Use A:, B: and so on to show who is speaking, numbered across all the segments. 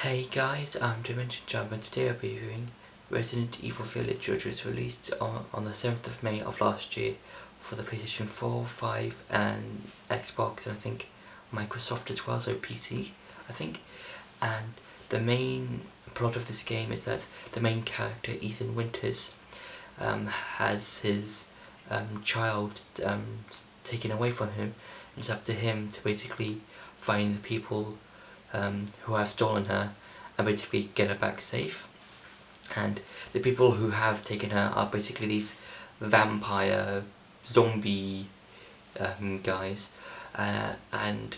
A: Hey guys, I'm Untitled Chapter and today I'll be reviewing Resident Evil Village, which was released on the 7th of May of last year for the PlayStation 4, 5 and Xbox, and I think Microsoft as well, so PC I think. And the main plot of this game is that the main character, Ethan Winters, has his child taken away from him, and it's up to him to basically find the people who have stolen her and basically get her back safe. And the people who have taken her are basically these vampire zombie guys, and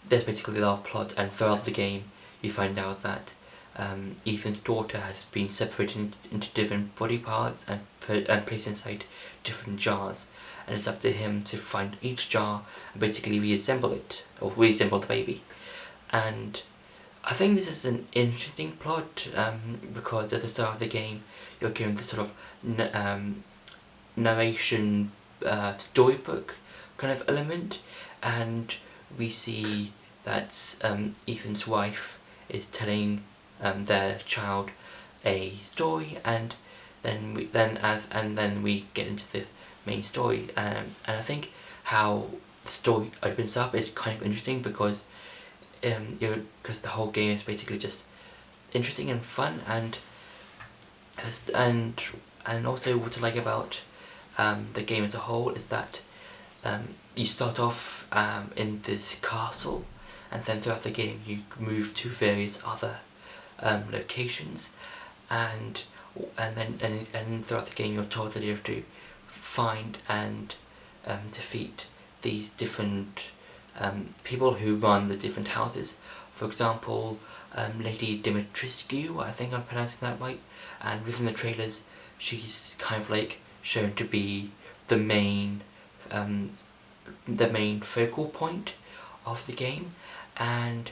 A: that's basically our plot. And throughout the game you find out that Ethan's daughter has been separated into different body parts and placed inside different jars, and it's up to him to find each jar and basically reassemble it, or reassemble the baby. And I think this is an interesting plot because at the start of the game you're given this sort of narration storybook kind of element, and we see that Ethan's wife is telling their child a story, and then we get into the main story, and I think how the story opens up is kind of interesting because the whole game is basically just interesting and fun, and also what I like about the game as a whole is that you start off in this castle, and then throughout the game you move to various other locations, and throughout the game you're told that you have to find and defeat these different people who run the different houses. For example, Lady Dimitrescu, I think I'm pronouncing that right, and within the trailers she's kind of like shown to be the main focal point of the game, and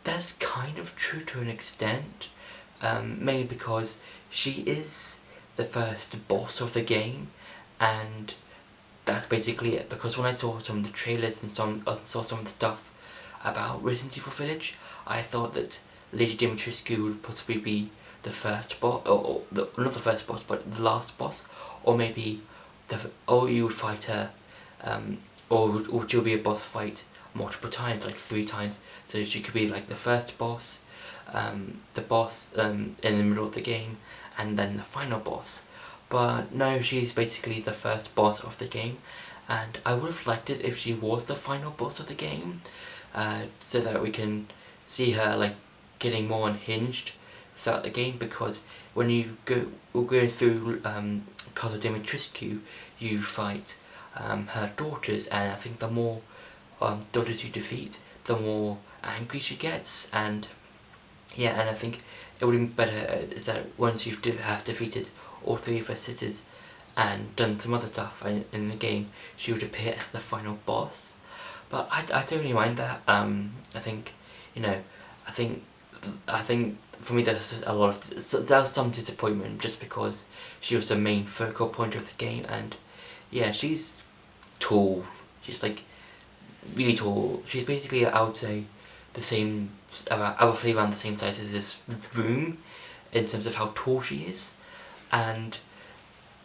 A: that's kind of true to an extent, mainly because she is the first boss of the game, and that's basically it. Because when I saw some of the trailers and saw some of the stuff about Resident Evil Village, I thought that Lady Dimitrescu would possibly be the first boss, or not the first boss, but the last boss, or maybe or you would fight her, or she'll be a boss fight multiple times, like 3 times, so she could be like the first boss, the boss in the middle of the game, and then the final boss. But no, she's basically the first boss of the game, and I would have liked it if she was the final boss of the game, so that we can see her like getting more unhinged throughout the game. Because when you go through Casa Dimitrescu, you fight her daughters, and I think the more daughters you defeat, the more angry she gets. And yeah, and I think it would be better is that once you have defeated all 3 of her sisters and done some other stuff in the game, she would appear as the final boss. But I don't really mind that. I think, you know, I think for me there's a lot of there was some disappointment just because she was the main focal point of the game. And yeah, she's tall. She's like really tall. She's basically, I would say, the same, roughly around the same size as this room in terms of how tall she is. And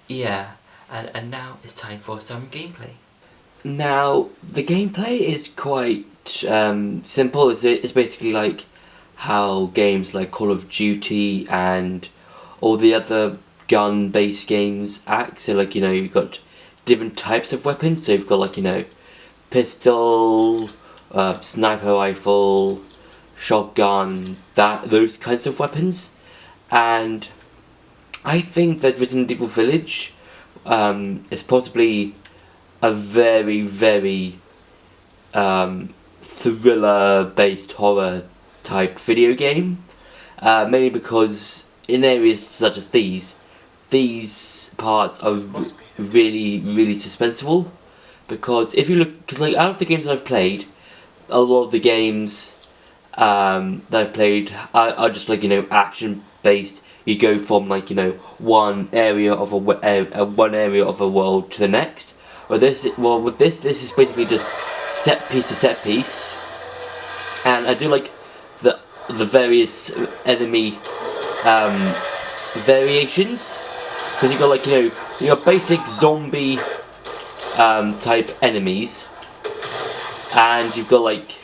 A: yeah, and now it's time for some gameplay. Now the gameplay is quite simple. It's basically like how games like Call of Duty and all the other gun based games act. So like, you know, you've got different types of weapons. So you've got like, you know, pistol, sniper rifle, shotgun, those kinds of weapons. And I think that Resident Evil Village is possibly a very, very thriller-based horror type video game, mainly because in areas such as these parts are really, really suspenseful. Because if you look, because like out of the games that I've played, a lot of the games that I've played are just like, you know, action based. You go from like, you know, one area of a world to the next. With this is basically just set piece to set piece, and I do like that the various enemy variations, because you've got like you got basic zombie type enemies, and you've got like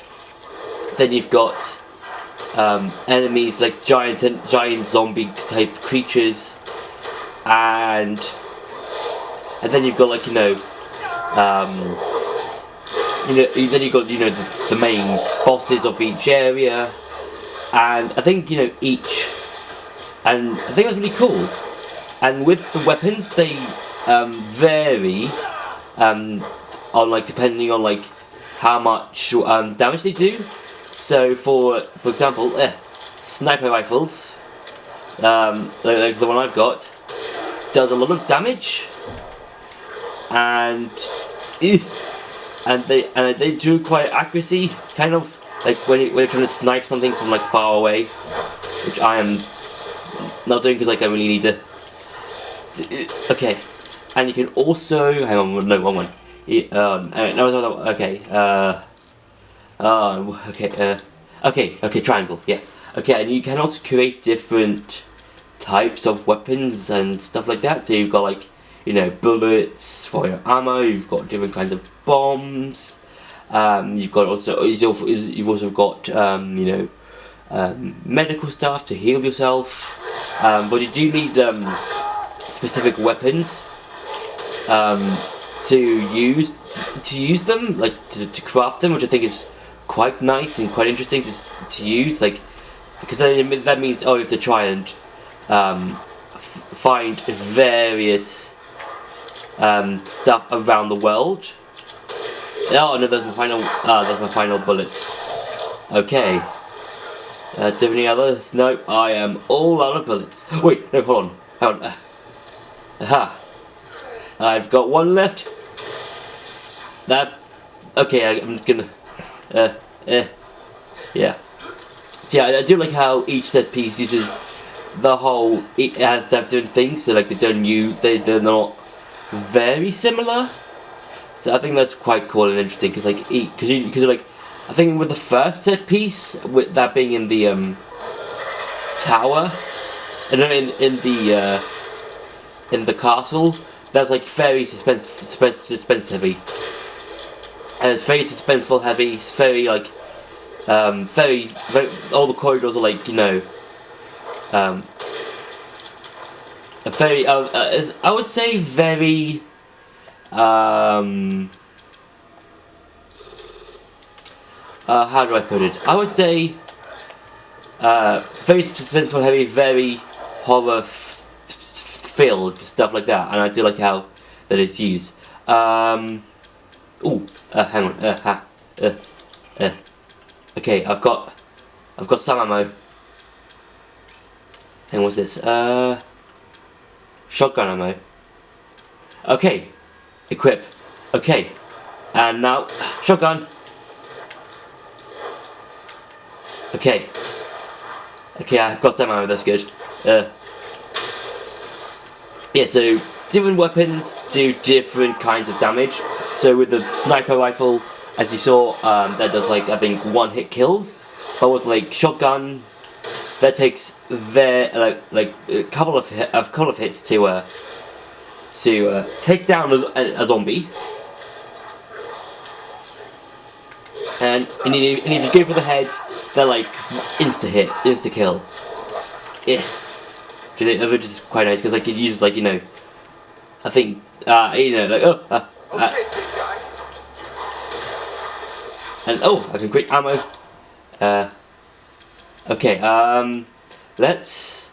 A: enemies like giant zombie type creatures, and then you've got like then you've got the main bosses of each area, and I think each, and I think that's really cool. And with the weapons, they vary on like depending on like how much damage they do. So for example, sniper rifles, like the one I've got, does a lot of damage, and they do quite accuracy, kind of like when you're trying to snipe something from like far away, which I am not doing because like I really need to. Okay, and you can also hang on, no, wrong one. Okay, triangle, yeah. Okay, and you can also create different types of weapons and stuff like that. So you've got like bullets for your ammo. You've got different kinds of bombs. You've also got medical stuff to heal yourself. But you do need specific weapons to use them, like to craft them, which I think is quite nice and quite interesting to use, like, because that means you have to try and find various stuff around the world. Oh no, that's my final bullet. Okay. Do you have any others? No, I am all out of bullets. Wait, no, hold on. Aha. I've got one left. Okay, I'm just gonna. Yeah. So yeah, I do like how each set piece uses the whole. It has to have different things, so like they're not very similar. So I think that's quite cool and interesting, because like I think with the first set piece, with that being in the tower, and then in the castle, that's like very suspense heavy. And it's very suspenseful heavy. It's very like very all the corridors are like a very I would say very how do I put it? I would say very suspenseful heavy, very horror filled, stuff like that, and I do like how that it's used. Hang on. Okay, I've got some ammo. Hang on, what's this? Shotgun ammo. Okay, equip. Okay, and now shotgun. Okay, I've got some ammo. That's good. Yeah, so different weapons do different kinds of damage. So with the sniper rifle, as you saw, that does like I think 1-hit kills. But with like shotgun, that takes a couple of hits to take down a zombie. And if you go for the head, they're like insta kill. Yeah. Which is quite nice, because like it uses like I think like and I can create ammo. Okay, let's.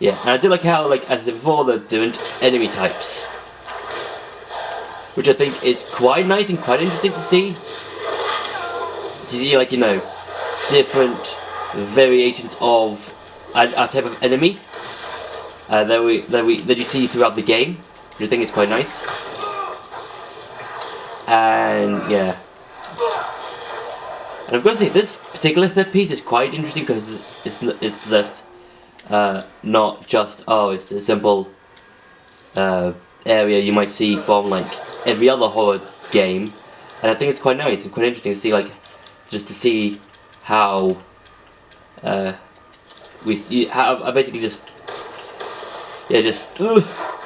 A: Yeah, and I do like how, like, as I said before, the different enemy types, which I think is quite nice and quite interesting to see. To see, like, different variations of a type of enemy that you see throughout the game, which I think is quite nice. And yeah, and I've got to say, this particular set piece is quite interesting, because it's just not just it's a simple area you might see from like every other horror game, and I think it's quite nice and quite interesting to see like just to see how how I basically just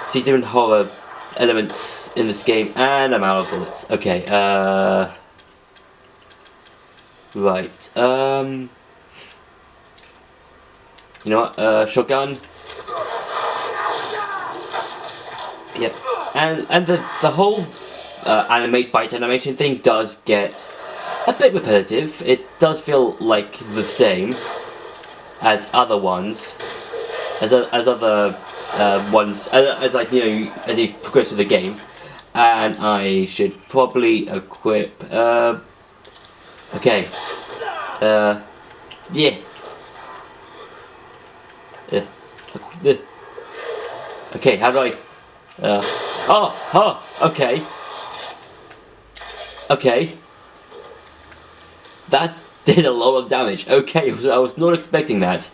A: see different horror elements in this game, and I'm out of bullets. Okay, right, you know what, shotgun. Yep, and the whole bite animation thing does get a bit repetitive. It does feel like the same as other ones, as other ones, as like, you know, as you progress through the game. And I should probably equip. Okay. Yeah. Okay. How do I? Okay. Okay. That did a lot of damage. Okay, I was not expecting that.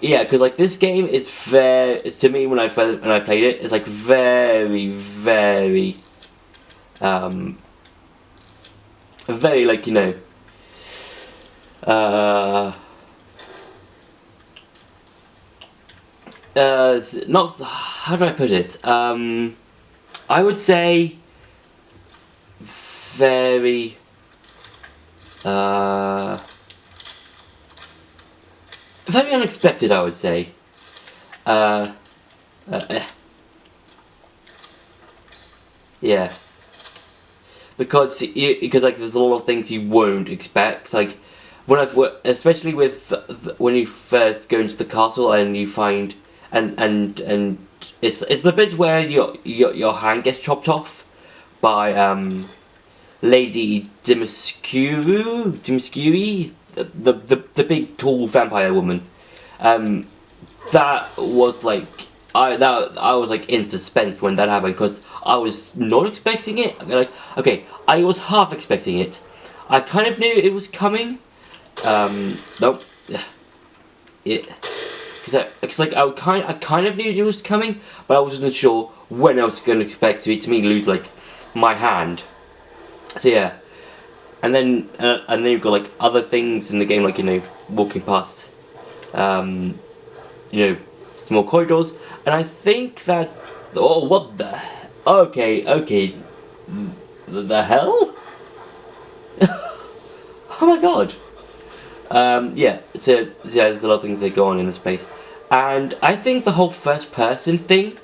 A: Yeah, because like this game is very, to me when I played it, it's like very very like, you know, not, how do I put it? I would say very very unexpected, I would say. Yeah, because like there's a lot of things you won't expect. Like when especially with when you first go into the castle and you find and it's the bit where your hand gets chopped off by Lady Dimascuri, the big tall vampire woman. That was like I was like in suspense when that happened, because I was not expecting it. Like, okay, I was half expecting it. I kind of knew it was coming. Nope. It, because like I kind of knew it was coming, but I wasn't sure when I was going to expect it to me lose like my hand. So yeah, and then you've got like other things in the game, like, you know, walking past, you know, small corridors, and I think that, oh, what the, okay, the hell? Oh my god. Yeah, so yeah, there's a lot of things that go on in this place, and I think the whole first person thing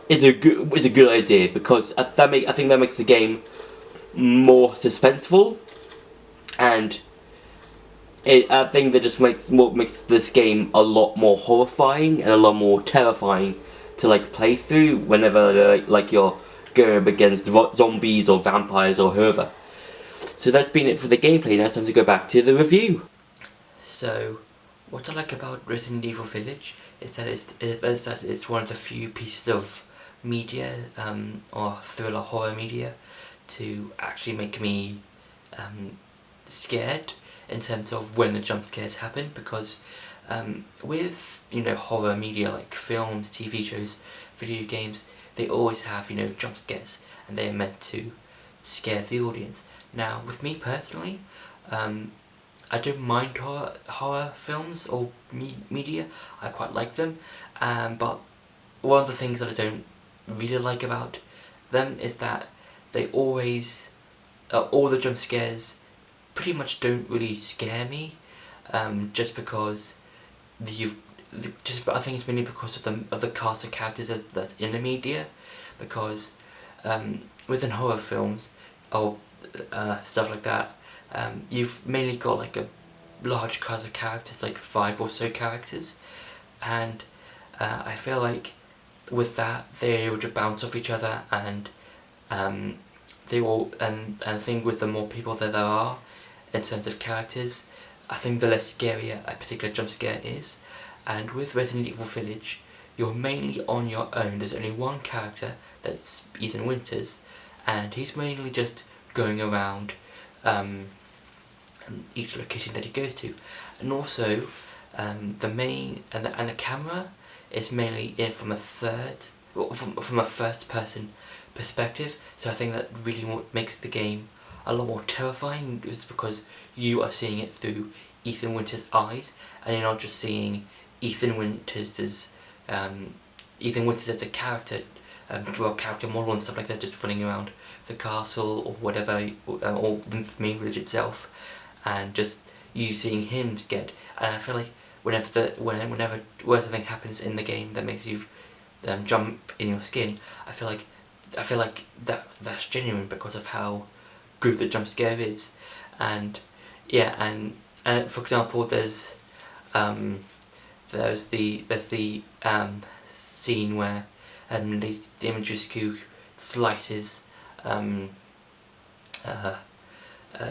A: is a good idea, because I think that makes the game more suspenseful, and I think that just makes this game a lot more horrifying and a lot more terrifying to like play through whenever like you're going up against zombies or vampires or whoever. So that's been it for the gameplay. Now it's time to go back to the review. So, what I like about Resident Evil Village is that it's one of the few pieces of media, or thriller horror media, to actually make me scared in terms of when the jump scares happen, because with, you know, horror media like films, TV shows, video games, they always have, you know, jump scares, and they are meant to scare the audience. Now, with me personally, I don't mind horror films or media. I quite like them, but one of the things that I don't really like about them is that they always, all the jump scares pretty much don't really scare me, just because I think it's mainly because of the cast of characters that's in the media, because within horror films or stuff like that, you've mainly got like a large cast of characters, like 5 or so characters, and I feel like with that they're able to bounce off each other, and they all and I think with the more people that there are in terms of characters, I think the less scarier a particular jump scare is. And with Resident Evil Village, you're mainly on your own. There's only one character, that's Ethan Winters, and he's mainly just going around each location that he goes to, and also the camera is mainly in from a first person perspective. So I think that really makes the game a lot more terrifying is because you are seeing it through Ethan Winters' eyes, and you're not just seeing Ethan Winters as a character, character model and stuff like that, just running around the castle or whatever, or the main village itself, and just you seeing him scared. And I feel like whenever something happens in the game that makes you jump in your skin, I feel like that's genuine because of how good the jump scare is. And yeah, and for example, there's the scene where Dimitrescu slices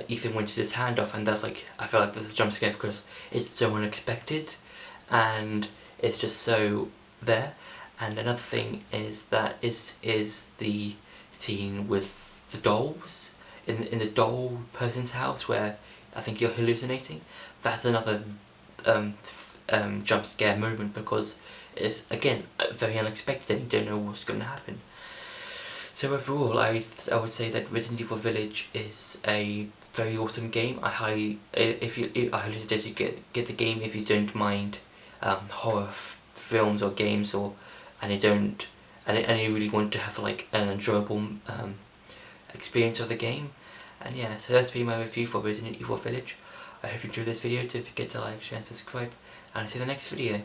A: Ethan Winters' hand off, and that's like, I feel like there's a jump scare because it's so unexpected and it's just so there. And another thing is that is the scene with the dolls in the doll person's house where I think you're hallucinating. That's another jump scare moment because it's again very unexpected and you don't know what's going to happen. So overall, I would say that Resident Evil Village is a very awesome game. I highly suggest you get the game if you don't mind horror films or games, and you really want to have like an enjoyable experience of the game. And yeah, so that's been my review for Resident Evil Village. I hope you enjoyed this video. Don't forget to like, share and subscribe, and I'll see you in the next video.